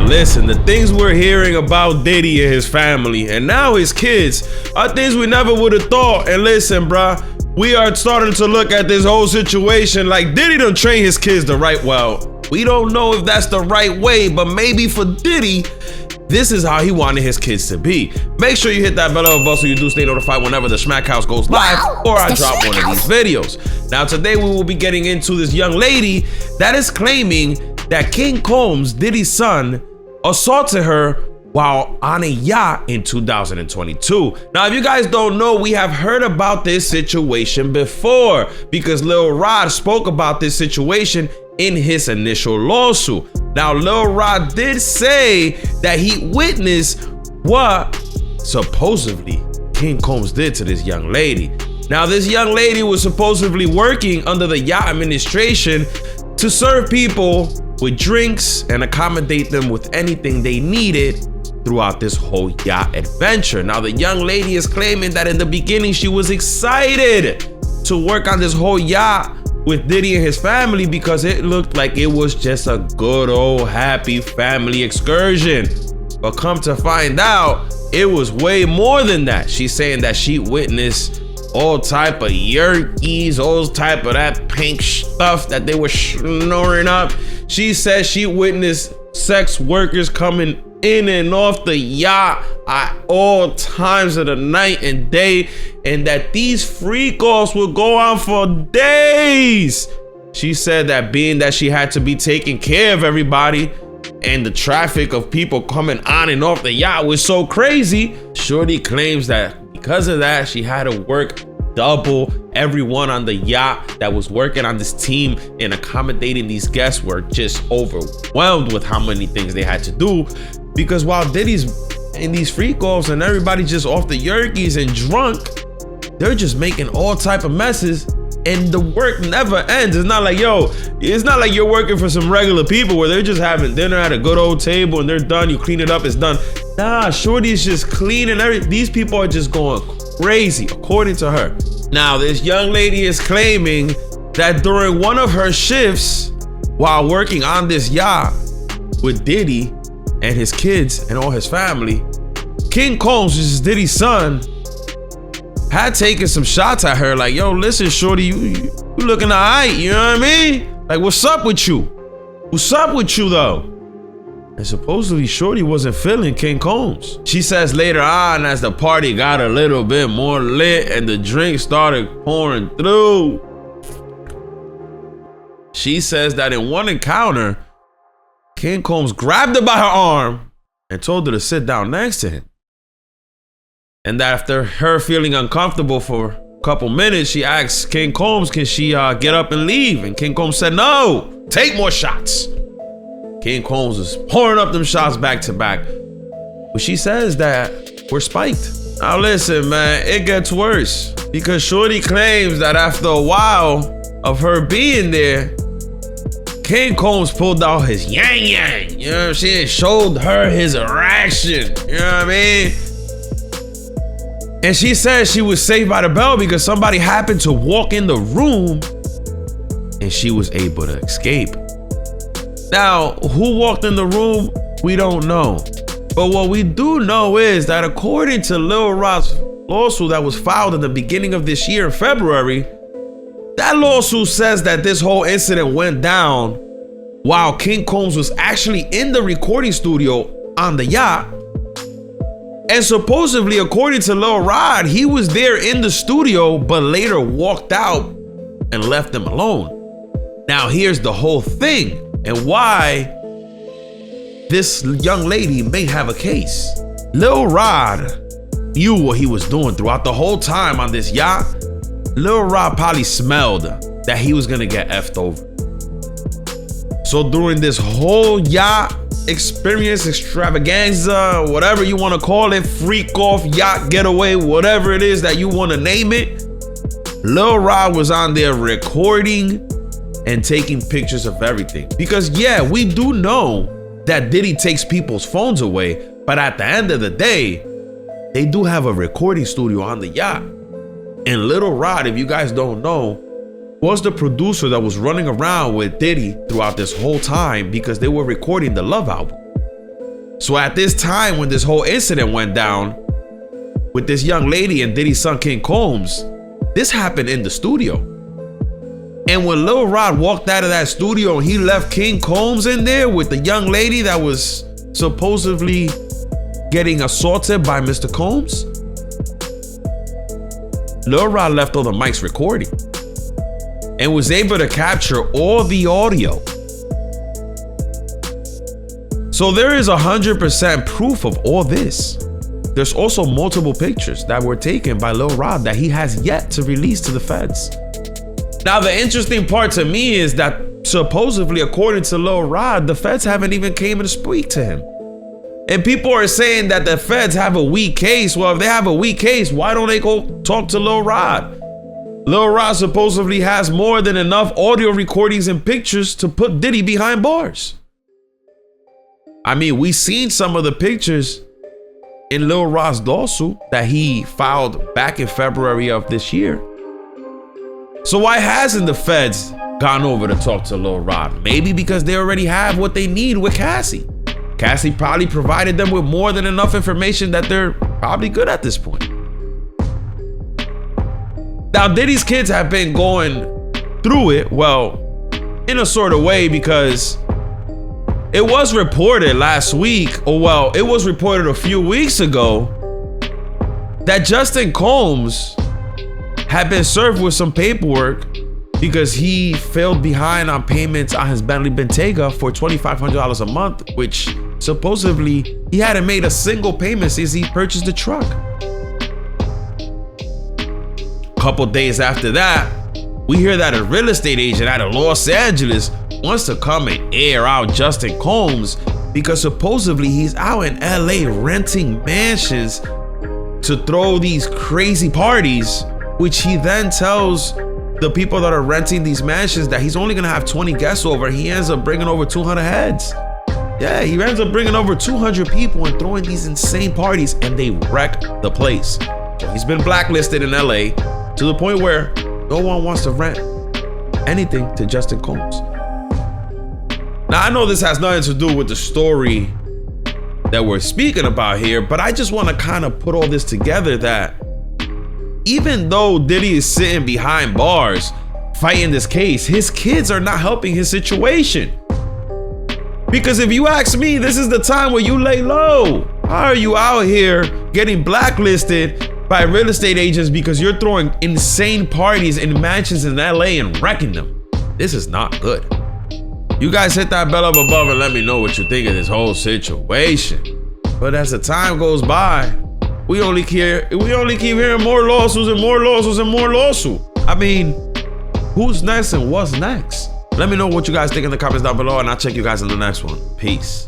listen, the things we're hearing about Diddy and his family and now his kids are things we never would have thought. And listen, bruh, we are starting to look at this whole situation like Diddy done train his kids the right way. We don't know if that's the right way, but maybe for Diddy, this is how he wanted his kids to be. Make sure you hit that bell above so you do stay notified whenever the DaShmackHouse goes live or I drop one of these videos. Now today we will be getting into this young lady that is claiming that King Combs, Diddy's son, assaulted her while on a yacht in 2022. Now, if you guys don't know, we have heard about this situation before because Lil Rod spoke about this situation in his initial lawsuit. Now, Lil Rod did say that he witnessed what supposedly King Combs did to this young lady. Now, this young lady was supposedly working under the yacht administration to serve people with drinks and accommodate them with anything they needed throughout this whole yacht adventure. Now, the young lady is claiming that in the beginning she was excited to work on this whole yacht with Diddy and his family because it looked like it was just a good old happy family excursion. But come to find out, it was way more than that. She's saying that she witnessed all type of yerkies, all type of that pink stuff that they were snoring up. She says she witnessed sex workers coming in and off the yacht at all times of the night and day, and that these freak-offs would go on for days. She said that being that she had to be taking care of everybody and the traffic of people coming on and off the yacht was so crazy, Shorty claims that because of that, she had to work double. Everyone on the yacht that was working on this team and accommodating these guests were just overwhelmed with how many things they had to do. Because while Diddy's in these freak-offs and everybody just off the yerkies and drunk, they're just making all type of messes and the work never ends. It's not like, it's not like you're working for some regular people where they're just having dinner at a good old table and they're done, you clean it up, it's done. Nah, Shorty's just cleaning everything. These people are just going crazy, according to her. Now, this young lady is claiming that during one of her shifts while working on this yacht with Diddy and his kids and all his family, King Combs, which is Diddy's son, had taken some shots at her like, yo, listen, Shorty, you looking all right, you know what I mean? Like, what's up with you? What's up with you, though? And supposedly, Shorty wasn't feeling King Combs. She says later on, as the party got a little bit more lit and the drinks started pouring through, she says that in one encounter, King Combs grabbed her by her arm and told her to sit down next to him. And that after her feeling uncomfortable for a couple minutes, she asked King Combs, can she get up and leave? And King Combs said, no, take more shots. King Combs was pouring up them shots back to back. But she says that we're spiked. Now listen, man, it gets worse because Shorty claims that after a while of her being there, King Combs pulled out his yang, you know what I'm saying? Showed her his erection, you know what I mean? And she said she was saved by the bell because somebody happened to walk in the room and she was able to escape. Now, who walked in the room? We don't know. But what we do know is that according to Lil Rod's lawsuit that was filed in the beginning of this year in February, that lawsuit says that this whole incident went down while King Combs was actually in the recording studio on the yacht. And supposedly, according to Lil Rod, he was there in the studio, but later walked out and left them alone. Now, here's the whole thing and why this young lady may have a case. Lil Rod knew what he was doing throughout the whole time on this yacht. Lil Rod probably smelled that he was gonna get effed over. So during this whole yacht experience, extravaganza, whatever you wanna call it, freak off, yacht getaway, whatever it is that you wanna name it, Lil Rod was on there recording and taking pictures of everything. Because yeah, we do know that Diddy takes people's phones away, but at the end of the day, they do have a recording studio on the yacht. And Lil Rod, if you guys don't know, was the producer that was running around with Diddy throughout this whole time because they were recording the Love album. So at this time, when this whole incident went down with this young lady and Diddy's son King Combs, this happened in the studio. And when Lil Rod walked out of that studio and he left King Combs in there with the young lady that was supposedly getting assaulted by Mr. Combs, Lil Rod left all the mics recording and was able to capture all the audio. So there is 100% proof of all this. There's also multiple pictures that were taken by Lil Rod that he has yet to release to the feds. Now, the interesting part to me is that supposedly, according to Lil Rod, the feds haven't even came to speak to him. And people are saying that the feds have a weak case. Well, if they have a weak case, why don't they go talk to Lil Rod? Lil Rod supposedly has more than enough audio recordings and pictures to put Diddy behind bars. I mean, we seen some of the pictures in Lil Rod's lawsuit that he filed back in February of this year. So why hasn't the feds gone over to talk to Lil Rod? Maybe because they already have what they need with Cassie. Cassie probably provided them with more than enough information that they're probably good at this point. Now, Diddy's kids have been going through it, well, in a sort of way, because it was reported last week, or well, it was reported a few weeks ago that Justin Combs had been served with some paperwork because he failed behind on payments on his Bentley Bentayga for $2,500 a month, which supposedly he hadn't made a single payment since he purchased the truck. A couple days after that, we hear that a real estate agent out of Los Angeles wants to come and air out Justin Combs because supposedly he's out in LA renting mansions to throw these crazy parties, which he then tells the people that are renting these mansions that he's only gonna have 20 guests over. He ends up bringing over 200 heads. Yeah, he ends up bringing over 200 people and throwing these insane parties, and they wreck the place. So he's been blacklisted in LA to the point where no one wants to rent anything to Justin Combs. Now, I know this has nothing to do with the story that we're speaking about here, but I just want to kind of put all this together that even though Diddy is sitting behind bars fighting this case, his kids are not helping his situation. Because if you ask me, this is the time where you lay low. How are you out here getting blacklisted by real estate agents because you're throwing insane parties in mansions in LA and wrecking them? This is not good. You guys hit that bell up above and let me know what you think of this whole situation. But as the time goes by, we only keep hearing more lawsuits and more lawsuits and more lawsuits. I mean, who's next and what's next? Let me know what you guys think in the comments down below, and I'll check you guys in the next one. Peace.